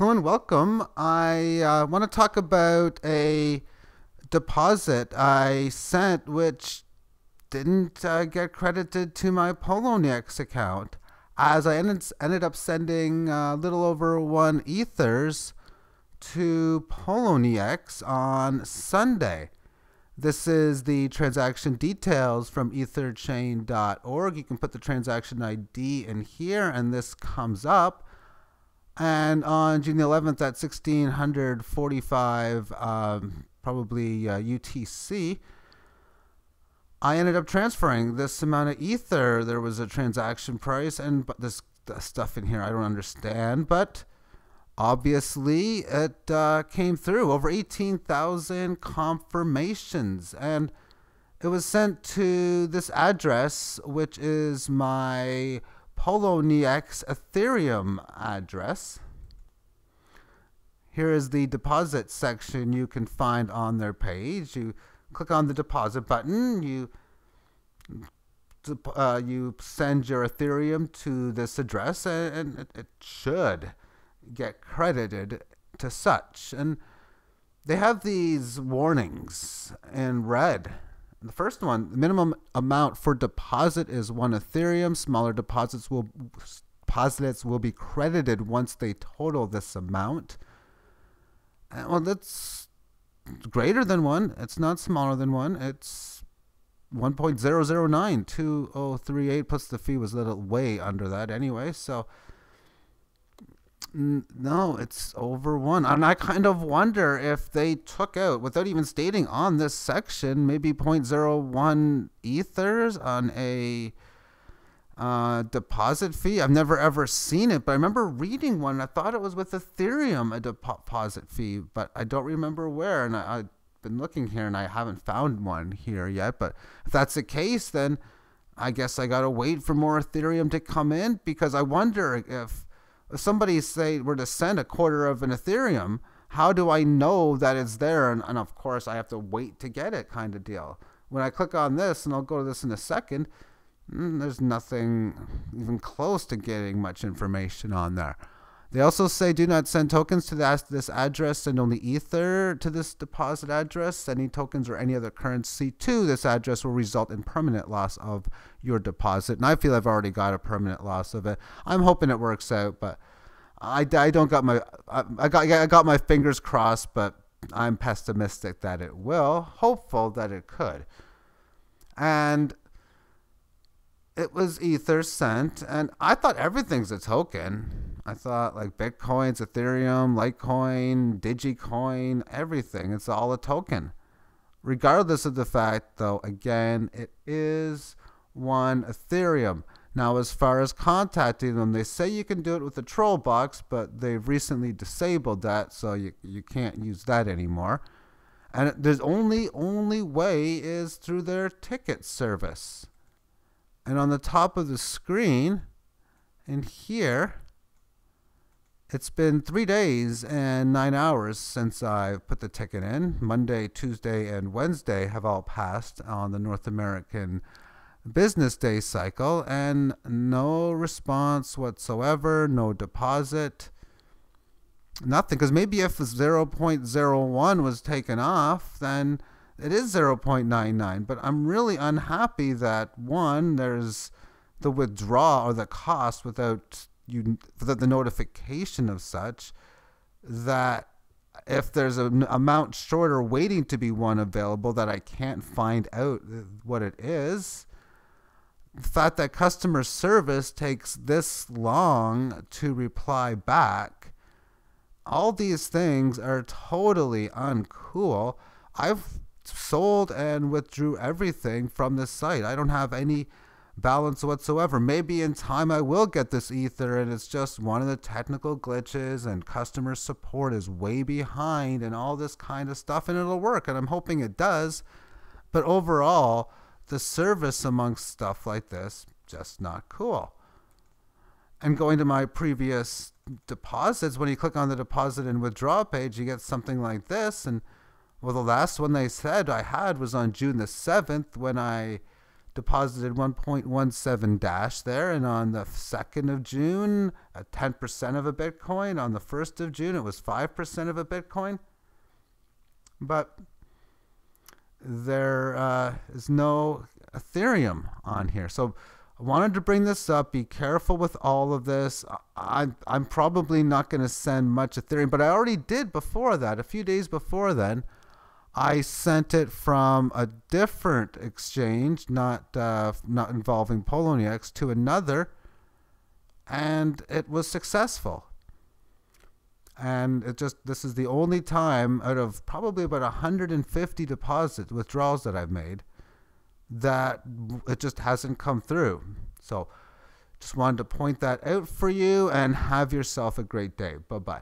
Hello and welcome. I want to talk about a deposit I sent which didn't get credited to my Poloniex account, as I ended up sending a little over one ethers to Poloniex on Sunday. This is the transaction details from etherchain.org. You can put the transaction ID in here and this comes up. And on June the 11th at 1645, probably UTC, I ended up transferring this amount of ether. There was a transaction price, and this stuff in here I don't understand, but obviously it came through. Over 18,000 confirmations, and it was sent to this address, which is my Poloniex Ethereum address. Here is the deposit section you can find on their page. You click on the deposit button. You send your Ethereum to this address, and it should get credited to such. And they have these warnings in red. The first one, the minimum amount for deposit is 1 Ethereum. Smaller deposits will be credited once they total this amount. Well, that's greater than 1. It's not smaller than 1. It's 1.009238 plus the fee was a little way under that anyway. So no, it's over 1. And I kind of wonder if they took out, without even stating on this section, maybe zero point zero 0.01 ethers on a deposit fee. I've never ever seen it, but I remember reading one. I thought it was with Ethereum, a deposit fee, but I don't remember where. And I've been looking here and I haven't found one here yet. But if that's the case, then I guess I got to wait for more Ethereum to come in, because I wonder if somebody say were to send a quarter of an Ethereum, how do I know that it's there? And of course I have to wait to get it, kind of deal. When I click on this, and I'll go to this in a second, there's nothing even close to getting much information on there. They also say do not send tokens to this address, send only ether to this deposit address. Any tokens or any other currency to this address will result in permanent loss of your deposit. And I feel I've already got a permanent loss of it. I'm hoping it works out, but I don't got my I got my fingers crossed, but I'm pessimistic that it will. Hopeful that it could. And it was ether sent, and I thought everything's a token. I thought like Bitcoin's Ethereum, Litecoin, Digicoin, everything. It's all a token. Regardless of the fact, though, again, it is 1 Ethereum. Now, as far as contacting them, they say you can do it with the troll box, but they've recently disabled that, so you can't use that anymore. And there's only way is through their ticket service. And on the top of the screen, in here, it's been 3 days and 9 hours since I put the ticket in. Monday, Tuesday, and Wednesday have all passed on the North American business day cycle, and no response whatsoever, no deposit, nothing. Because maybe if 0.01 was taken off, then it is 0.99. But I'm really unhappy that, one, there's the withdrawal or the cost without the notification of such, that if there's an amount shorter waiting to be one available that I can't find out what it is. The fact that customer service takes this long to reply back, all these things are totally uncool. I've sold and withdrew everything from this site. I don't have any balance whatsoever. Maybe in time I will get this ether, and it's just one of the technical glitches, and customer support is way behind and all this kind of stuff, and it'll work, and I'm hoping it does. But overall, the service amongst stuff like this, just not cool. And going to my previous deposits, when you click on the deposit and withdraw page, you get something like this. And well, the last one they said I had was on June the 7th, when I deposited 1.17 dash there, and on the 2nd of June, 10% of a Bitcoin. On the 1st of June, it was 5% of a Bitcoin. But there is no Ethereum on here. So I wanted to bring this up. Be careful with all of this. I'm probably not going to send much Ethereum, but I already did before that. A few days before then, I sent it from a different exchange, not involving Poloniex, to another, and it was successful. And this is the only time out of probably about 150 withdrawals that I've made that it just hasn't come through. So just wanted to point that out for you, and have yourself a great day. Bye-bye.